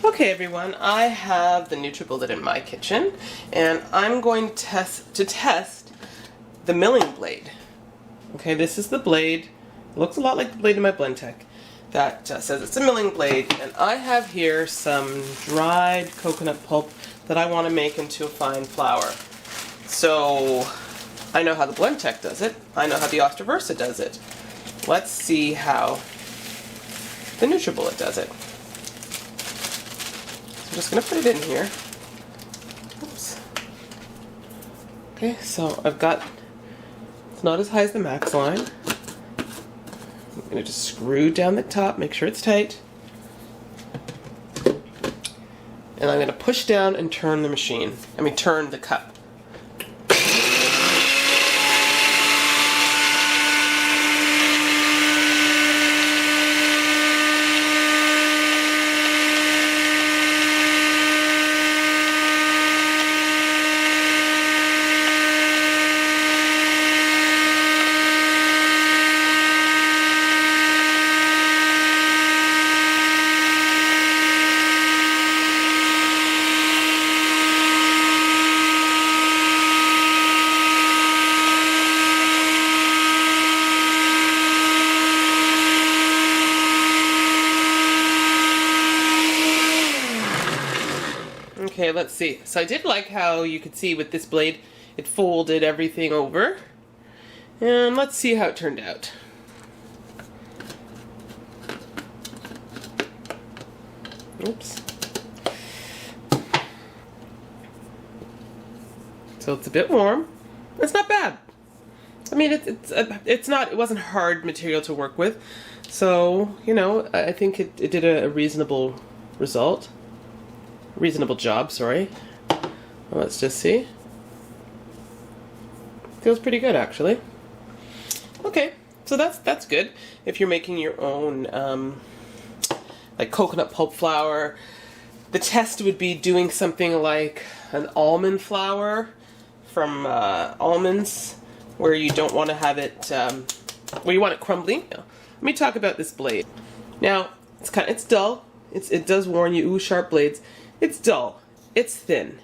Okay everyone, I have the Nutribullet in my kitchen and I'm going to test the milling blade. Okay, this is the blade. It looks a lot like the blade in my Blendtec that says it's a milling blade, and I have here some dried coconut pulp that I want to make into a fine flour. So I know how the Blendtec does it. I know how the Versa does it. Let's see how the Nutribullet does it. I'm just going to put it in here. Oops. Okay, so I've got, it's not as high as the max line. I'm going to just screw down the top, make sure it's tight. And I'm going to push down and turn the machine. Turn the cup. Okay, let's see. So I did like how you could see with this blade, it folded everything over. And let's see how it turned out. Oops. So it's a bit warm. It's not bad. It wasn't hard material to work with. So, you know, I think it did a reasonable result. Reasonable job, sorry. Well, let's just see. Feels pretty good, actually. Okay, so that's good. If you're making your own like coconut pulp flour, the test would be doing something like an almond flour from almonds, where you don't want to have it where you want it crumbly. Let me talk about this blade. Now, it's dull. It does warn you, ooh, sharp blades. It's dull. It's thin.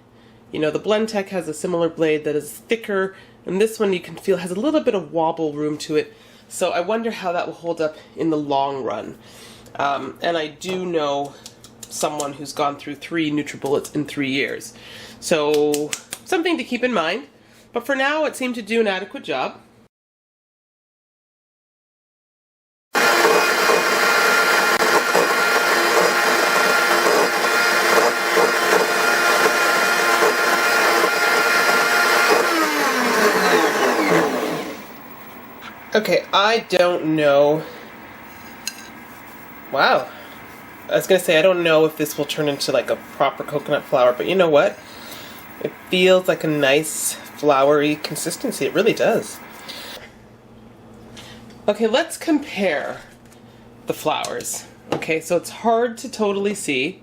You know, the Blendtec has a similar blade that is thicker, and this one you can feel has a little bit of wobble room to it. So I wonder how that will hold up in the long run. And I do know someone who's gone through 3 Nutribullets in 3 years. So something to keep in mind. But for now, it seemed to do an adequate job. Okay, I don't know. Wow. I was going to say, I don't know if this will turn into like a proper coconut flour, but you know what? It feels like a nice floury consistency. It really does. Okay, let's compare the flours. Okay, so it's hard to totally see.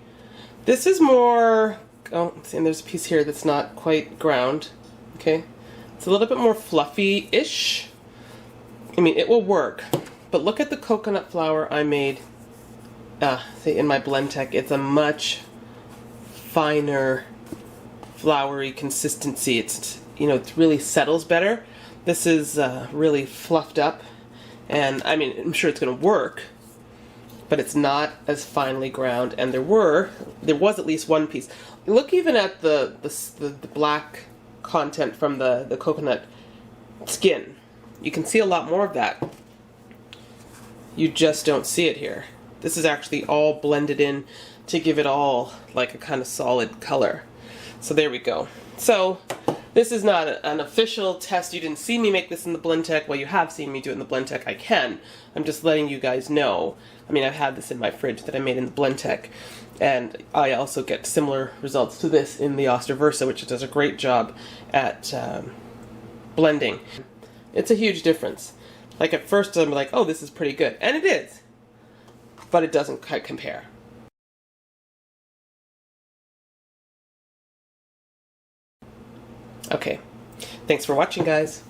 This is more, oh, see, and there's a piece here that's not quite ground. Okay, it's a little bit more fluffy-ish. It will work, but look at the coconut flour I made in my Blendtec. It's a much finer, floury consistency. It really settles better. This is really fluffed up, and I'm sure it's going to work, but it's not as finely ground. And there was at least one piece. Look even at the black content from the coconut skin. You can see a lot more of that. You just don't see it here. This is actually all blended in to give it all like a kind of solid color. So there we go. So this is not an official test. You didn't see me make this in the Blendtec. Well, you have seen me do it in the Blendtec. I can. I'm just letting you guys know. I've had this in my fridge that I made in the Blendtec. And I also get similar results to this in the Versa, which does a great job at blending. It's a huge difference. Like at first I'm like, oh, this is pretty good. And it is. But it doesn't quite compare. Okay. Thanks for watching, guys.